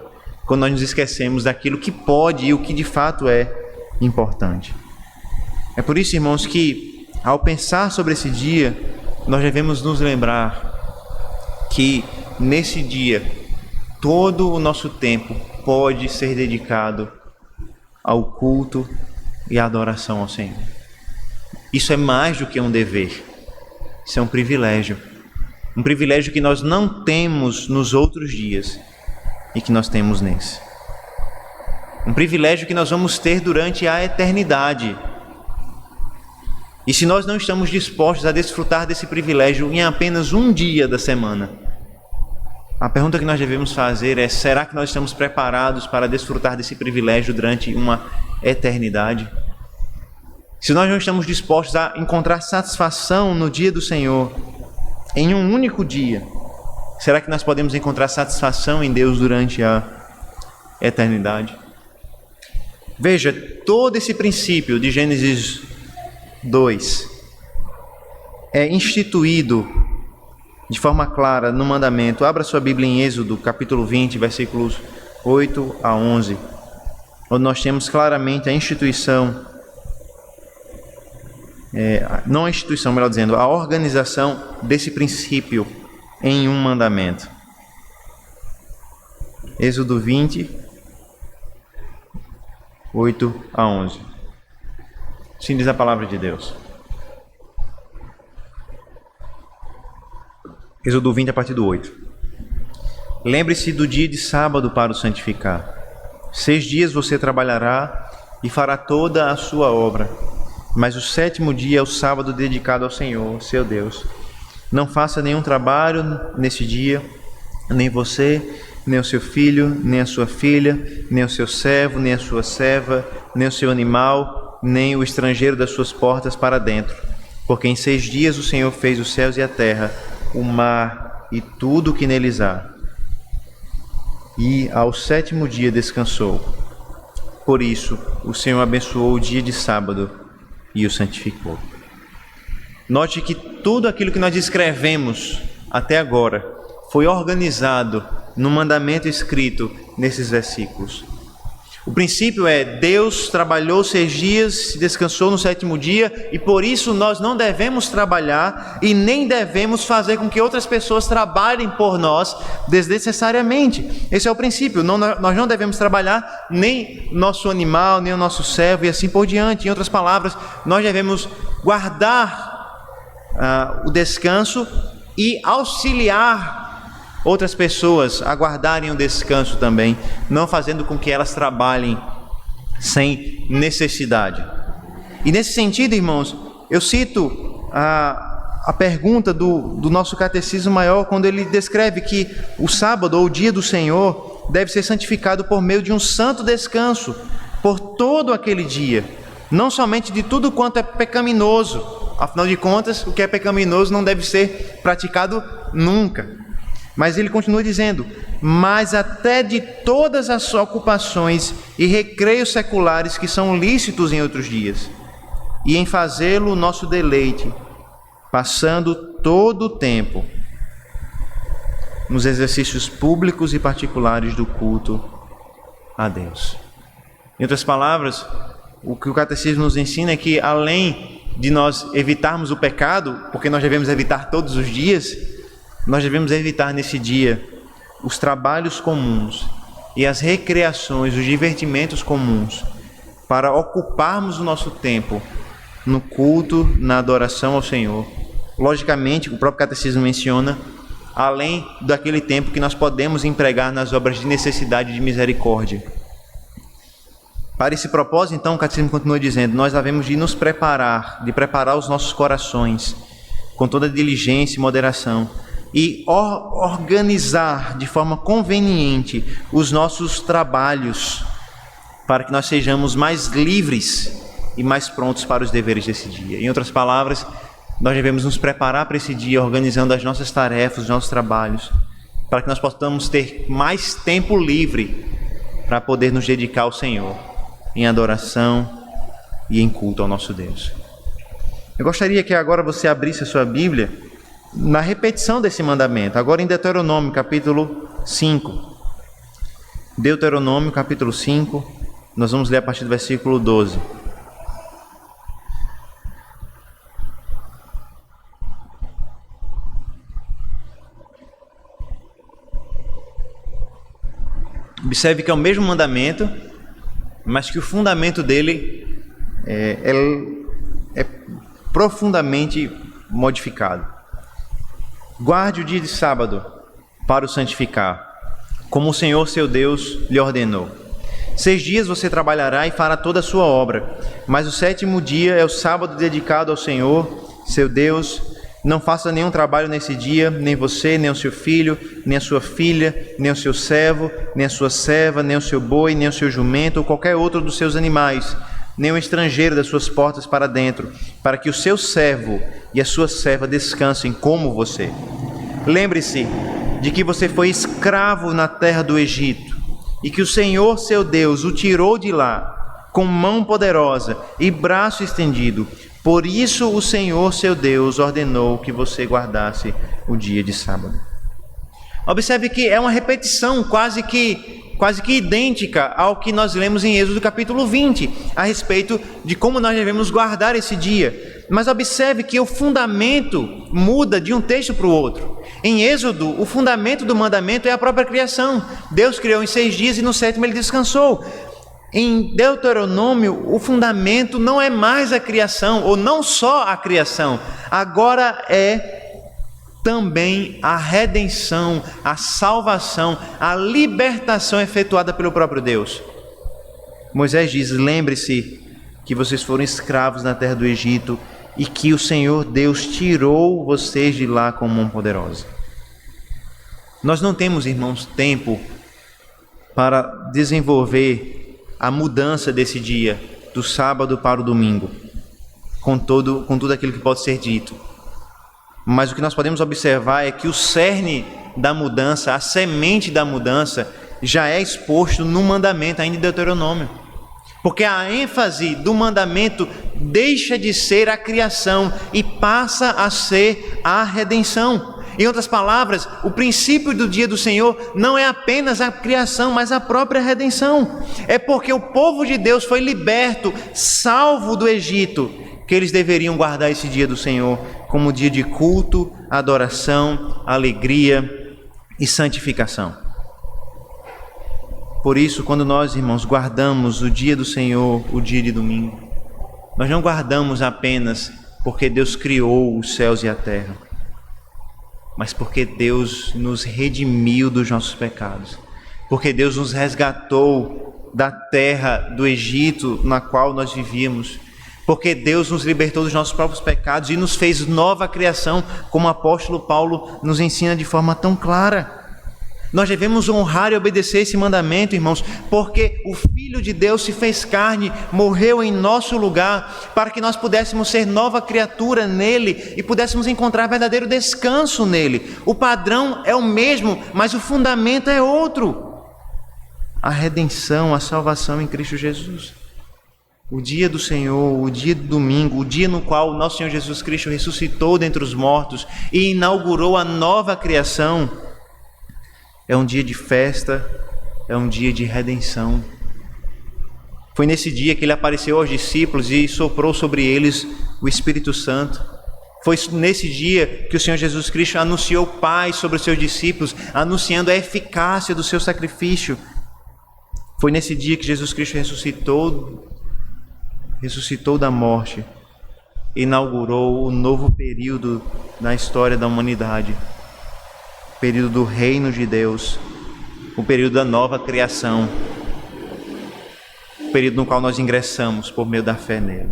quando nós nos esquecemos daquilo que pode e o que de fato é importante. É por isso, irmãos, que ao pensar sobre esse dia, nós devemos nos lembrar que nesse dia todo o nosso tempo pode ser dedicado ao culto e à adoração ao Senhor. Isso é mais do que um dever, isso é um privilégio que nós não temos nos outros dias e que nós temos nesse. Um privilégio que nós vamos ter durante a eternidade. E se nós não estamos dispostos a desfrutar desse privilégio em apenas um dia da semana, a pergunta que nós devemos fazer é: será que nós estamos preparados para desfrutar desse privilégio durante uma eternidade? Se nós não estamos dispostos a encontrar satisfação no dia do Senhor, em um único dia, será que nós podemos encontrar satisfação em Deus durante a eternidade? Veja, todo esse princípio de Gênesis 2 é instituído de forma clara no mandamento. Abra sua Bíblia em Êxodo, capítulo 20, versículos 8 a 11, onde nós temos claramente a instituição, não a instituição, melhor dizendo, a organização desse princípio em um mandamento. Êxodo 20, 8 a 11. Assim diz a palavra de Deus. Êxodo 20, a partir do 8. Lembre-se do dia de sábado para o santificar. 6 dias você trabalhará e fará toda a sua obra, mas o 7º dia é o sábado dedicado ao Senhor, seu Deus. Não faça nenhum trabalho nesse dia, nem você, nem o seu filho, nem a sua filha, nem o seu servo, nem a sua serva, nem o seu animal, nem o estrangeiro das suas portas para dentro. Porque em 6 dias o Senhor fez os céus e a terra, o mar e tudo o que neles há. E ao 7º dia descansou. Por isso, o Senhor abençoou o dia de sábado e o santificou. Note que tudo aquilo que nós descrevemos até agora foi organizado no mandamento escrito nesses versículos. O princípio é: Deus trabalhou 6 dias, descansou no 7º dia, e por isso nós não devemos trabalhar e nem devemos fazer com que outras pessoas trabalhem por nós desnecessariamente. Esse é o princípio. Nós não devemos trabalhar nem nosso animal, nem o nosso servo e assim por diante. Em outras palavras, nós devemos guardar o descanso e auxiliar outras pessoas a guardarem o descanso também, não fazendo com que elas trabalhem sem necessidade. E nesse sentido, irmãos, eu cito a pergunta do nosso Catecismo Maior, quando ele descreve que o sábado, ou o dia do Senhor, deve ser santificado por meio de um santo descanso, por todo aquele dia, não somente de tudo quanto é pecaminoso. Afinal de contas, o que é pecaminoso não deve ser praticado nunca. Mas ele continua dizendo: mas até de todas as ocupações e recreios seculares que são lícitos em outros dias, e em fazê-lo o nosso deleite, passando todo o tempo nos exercícios públicos e particulares do culto a Deus. Em outras palavras, o que o Catecismo nos ensina é que, além de nós evitarmos o pecado, porque nós devemos evitar todos os dias, nós devemos evitar nesse dia os trabalhos comuns e as recreações, os divertimentos comuns, para ocuparmos o nosso tempo no culto, na adoração ao Senhor. Logicamente, o próprio Catecismo menciona, além daquele tempo que nós podemos empregar nas obras de necessidade e de misericórdia. Para esse propósito, então, o Catecismo continua dizendo: nós devemos de nos preparar, de preparar os nossos corações com toda diligência e moderação, e organizar de forma conveniente os nossos trabalhos, para que nós sejamos mais livres e mais prontos para os deveres desse dia. Em outras palavras, nós devemos nos preparar para esse dia, organizando as nossas tarefas, os nossos trabalhos, para que nós possamos ter mais tempo livre para poder nos dedicar ao Senhor, em adoração e em culto ao nosso Deus. Eu gostaria que agora você abrisse a sua Bíblia na repetição desse mandamento, agora em Deuteronômio, capítulo 5. Deuteronômio, capítulo 5, nós vamos ler a partir do versículo 12. Observe que é o mesmo mandamento, mas que o fundamento dele é profundamente modificado. Guarde o dia de sábado para o santificar, como o Senhor seu Deus lhe ordenou. 6 dias você trabalhará e fará toda a sua obra, mas o 7º dia é o sábado dedicado ao Senhor, seu Deus. Não faça nenhum trabalho nesse dia, nem você, nem o seu filho, nem a sua filha, nem o seu servo, nem a sua serva, nem o seu boi, nem o seu jumento, ou qualquer outro dos seus animais, nem o estrangeiro das suas portas para dentro, para que o seu servo e a sua serva descansem como você. Lembre-se de que você foi escravo na terra do Egito, e que o Senhor, seu Deus, o tirou de lá, com mão poderosa e braço estendido. Por isso o Senhor, seu Deus, ordenou que você guardasse o dia de sábado. Observe que é uma repetição quase que idêntica ao que nós lemos em Êxodo capítulo 20, a respeito de como nós devemos guardar esse dia. Mas observe que o fundamento muda de um texto para o outro. Em Êxodo, o fundamento do mandamento é a própria criação. Deus criou em 6 dias e no 7º ele descansou. Em Deuteronômio, o fundamento não é mais a criação, ou não só a criação, agora é também a redenção, a salvação, a libertação efetuada pelo próprio Deus. Moisés diz: lembre-se que vocês foram escravos na terra do Egito e que o Senhor Deus tirou vocês de lá com mão poderosa. Nós não temos, irmãos, tempo para desenvolver a mudança desse dia, do sábado para o domingo, com tudo aquilo que pode ser dito. Mas o que nós podemos observar é que o cerne da mudança, a semente da mudança, já é exposto no mandamento, ainda em Deuteronômio. Porque a ênfase do mandamento deixa de ser a criação e passa a ser a redenção. Em outras palavras, o princípio do dia do Senhor não é apenas a criação, mas a própria redenção. É porque o povo de Deus foi liberto, salvo do Egito, que eles deveriam guardar esse dia do Senhor como dia de culto, adoração, alegria e santificação. Por isso, quando nós, irmãos, guardamos o dia do Senhor, o dia de domingo, nós não guardamos apenas porque Deus criou os céus e a terra, mas porque Deus nos redimiu dos nossos pecados, porque Deus nos resgatou da terra do Egito na qual nós vivíamos, porque Deus nos libertou dos nossos próprios pecados e nos fez nova criação, como o apóstolo Paulo nos ensina de forma tão clara. Nós devemos honrar e obedecer esse mandamento, irmãos, porque o Filho de Deus se fez carne, morreu em nosso lugar, para que nós pudéssemos ser nova criatura nele e pudéssemos encontrar verdadeiro descanso nele. O padrão é o mesmo, mas o fundamento é outro. A redenção, a salvação em Cristo Jesus. O dia do Senhor, o dia do domingo, o dia no qual o nosso Senhor Jesus Cristo ressuscitou dentre os mortos e inaugurou a nova criação, é um dia de festa, é um dia de redenção. Foi nesse dia que ele apareceu aos discípulos e soprou sobre eles o Espírito Santo. Foi nesse dia que o Senhor Jesus Cristo anunciou paz sobre os seus discípulos, anunciando a eficácia do seu sacrifício. Foi nesse dia que Jesus Cristo ressuscitou da morte, inaugurou o novo período na história da humanidade. O período do reino de Deus, o período da nova criação, o período no qual nós ingressamos por meio da fé nele.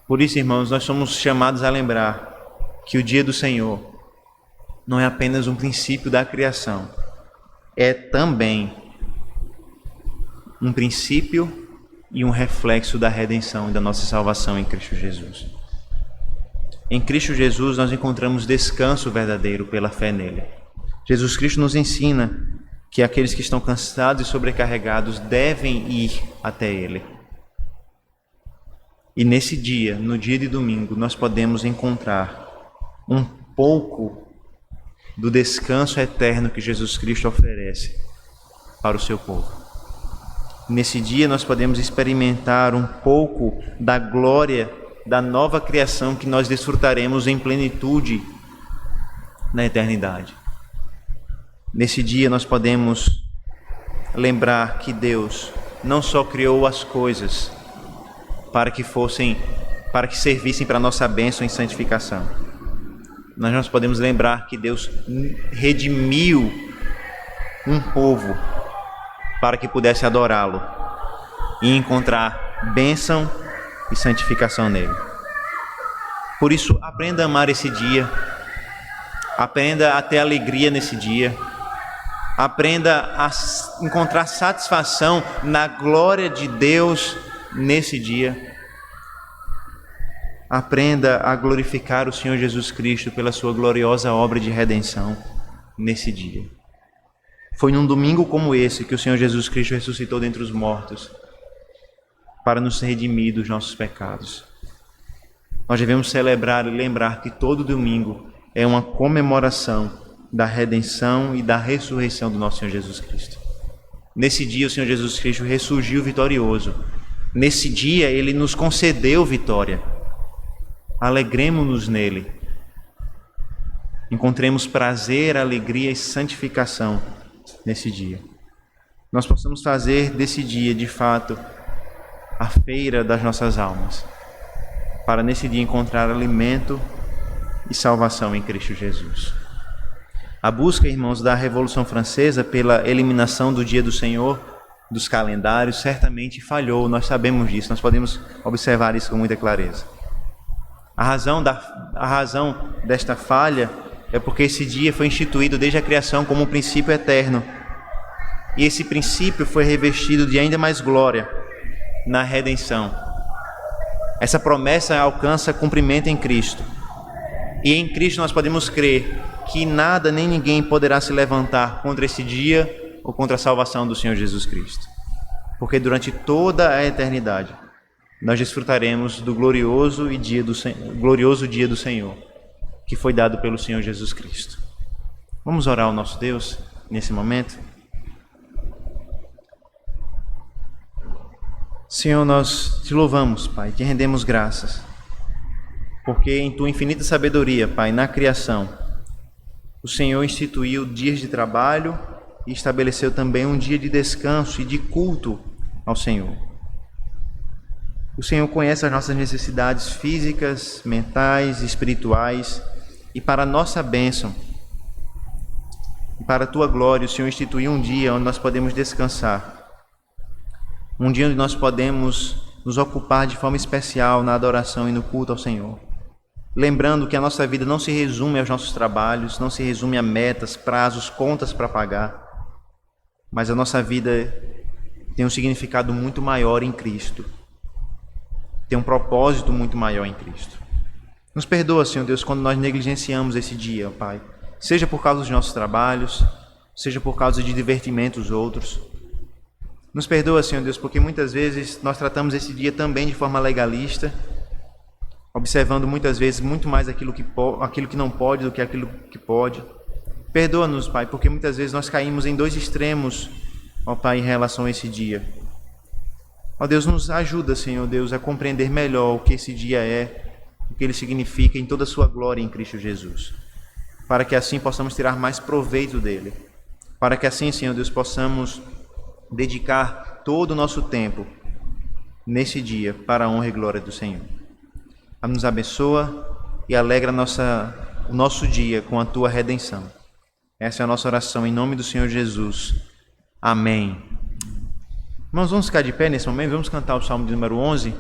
Por isso, irmãos, nós somos chamados a lembrar que o dia do Senhor não é apenas um princípio da criação, é também um princípio e um reflexo da redenção e da nossa salvação em Cristo Jesus. Em Cristo Jesus nós encontramos descanso verdadeiro pela fé nele. Jesus Cristo nos ensina que aqueles que estão cansados e sobrecarregados devem ir até ele. E nesse dia, no dia de domingo, nós podemos encontrar um pouco do descanso eterno que Jesus Cristo oferece para o seu povo. Nesse dia nós podemos experimentar um pouco da glória da nova criação que nós desfrutaremos em plenitude na eternidade. Nesse dia nós podemos lembrar que Deus não só criou as coisas para que servissem para a nossa bênção e santificação. Nós podemos lembrar que Deus redimiu um povo para que pudesse adorá-lo e encontrar bênção e santificação nele. Por isso, aprenda a amar esse dia, aprenda a ter alegria nesse dia, aprenda a encontrar satisfação na glória de Deus nesse dia. Aprenda a glorificar o Senhor Jesus Cristo pela sua gloriosa obra de redenção nesse dia. Foi num domingo como esse que o Senhor Jesus Cristo ressuscitou dentre os mortos para nos redimir dos nossos pecados. Nós devemos celebrar e lembrar que todo domingo é uma comemoração da redenção e da ressurreição do nosso Senhor Jesus Cristo. Nesse dia o Senhor Jesus Cristo ressurgiu vitorioso. Nesse dia ele nos concedeu vitória. Alegremo-nos nele. Encontremos prazer, alegria e santificação nesse dia. Nós possamos fazer desse dia, de fato, a feira das nossas almas, para nesse dia encontrar alimento e salvação em Cristo Jesus. A busca, irmãos, da Revolução Francesa pela eliminação do Dia do Senhor dos calendários certamente falhou, nós sabemos disso, nós podemos observar isso com muita clareza. A razão desta falha é porque esse dia foi instituído desde a criação como um princípio eterno. E esse princípio foi revestido de ainda mais glória na redenção. Essa promessa alcança cumprimento em Cristo. E em Cristo nós podemos crer que nada nem ninguém poderá se levantar contra esse dia ou contra a salvação do Senhor Jesus Cristo. Porque durante toda a eternidade nós desfrutaremos do glorioso dia do Senhor, que foi dado pelo Senhor Jesus Cristo. Vamos orar ao nosso Deus nesse momento? Senhor, nós te louvamos, Pai, te rendemos graças, porque em tua infinita sabedoria, Pai, na criação, o Senhor instituiu dias de trabalho e estabeleceu também um dia de descanso e de culto ao Senhor. O Senhor conhece as nossas necessidades físicas, mentais, espirituais, e para a nossa bênção, e para a tua glória, o Senhor instituiu um dia onde nós podemos descansar. Um dia onde nós podemos nos ocupar de forma especial na adoração e no culto ao Senhor. Lembrando que a nossa vida não se resume aos nossos trabalhos, não se resume a metas, prazos, contas para pagar, mas a nossa vida tem um significado muito maior em Cristo. Tem um propósito muito maior em Cristo. Nos perdoa, Senhor Deus, quando nós negligenciamos esse dia, Pai. Seja por causa dos nossos trabalhos, seja por causa de divertimentos outros. Nos perdoa, Senhor Deus, porque muitas vezes nós tratamos esse dia também de forma legalista, observando muitas vezes muito mais aquilo que não pode do que aquilo que pode. Perdoa-nos, Pai, porque muitas vezes nós caímos em dois extremos, ó Pai, em relação a esse dia. Ó Deus, nos ajuda, Senhor Deus, a compreender melhor o que esse dia é, o que ele significa em toda a sua glória em Cristo Jesus, para que assim possamos tirar mais proveito dele, para que assim, Senhor Deus, possamos dedicar todo o nosso tempo nesse dia para a honra e glória do Senhor. Nos abençoa e alegra o nosso dia com a tua redenção. Essa é a nossa oração em nome do Senhor Jesus. Amém. Irmãos, vamos ficar de pé nesse momento, vamos cantar o Salmo de número 11.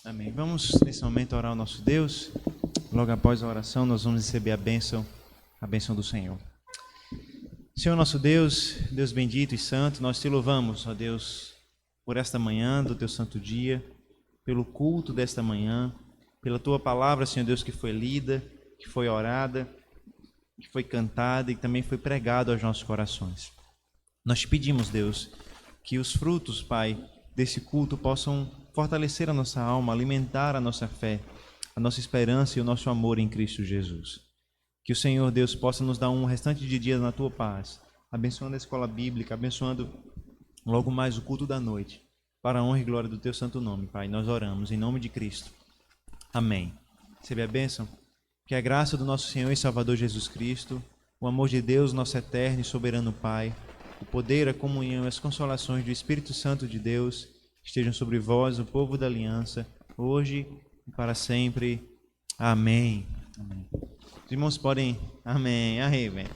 Amém. Vamos nesse momento orar ao nosso Deus. Logo após a oração nós vamos receber a bênção do Senhor. Senhor nosso Deus, Deus bendito e santo, nós te louvamos, ó Deus, por esta manhã do teu santo dia, pelo culto desta manhã, pela tua palavra, Senhor Deus, que foi lida, que foi orada, que foi cantada e também foi pregado aos nossos corações. Nós te pedimos, Deus, que os frutos, Pai, desse culto possam fortalecer a nossa alma, alimentar a nossa fé, a nossa esperança e o nosso amor em Cristo Jesus. Que o Senhor, Deus, possa nos dar um restante de dias na tua paz, abençoando a escola bíblica, abençoando logo mais o culto da noite, para a honra e glória do teu santo nome, Pai. Nós oramos em nome de Cristo. Amém. Recebe a bênção. Que a graça do nosso Senhor e Salvador Jesus Cristo, o amor de Deus, nosso eterno e soberano Pai, o poder, a comunhão e as consolações do Espírito Santo de Deus estejam sobre vós, o povo da aliança, hoje e para sempre. Amém. Amém. Os irmãos podem... Amém. Amém.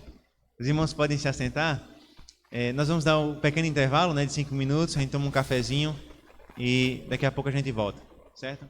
Os irmãos podem se assentar. Nós vamos dar um pequeno intervalo, de 5 minutos. A gente toma um cafezinho e daqui a pouco a gente volta. Certo?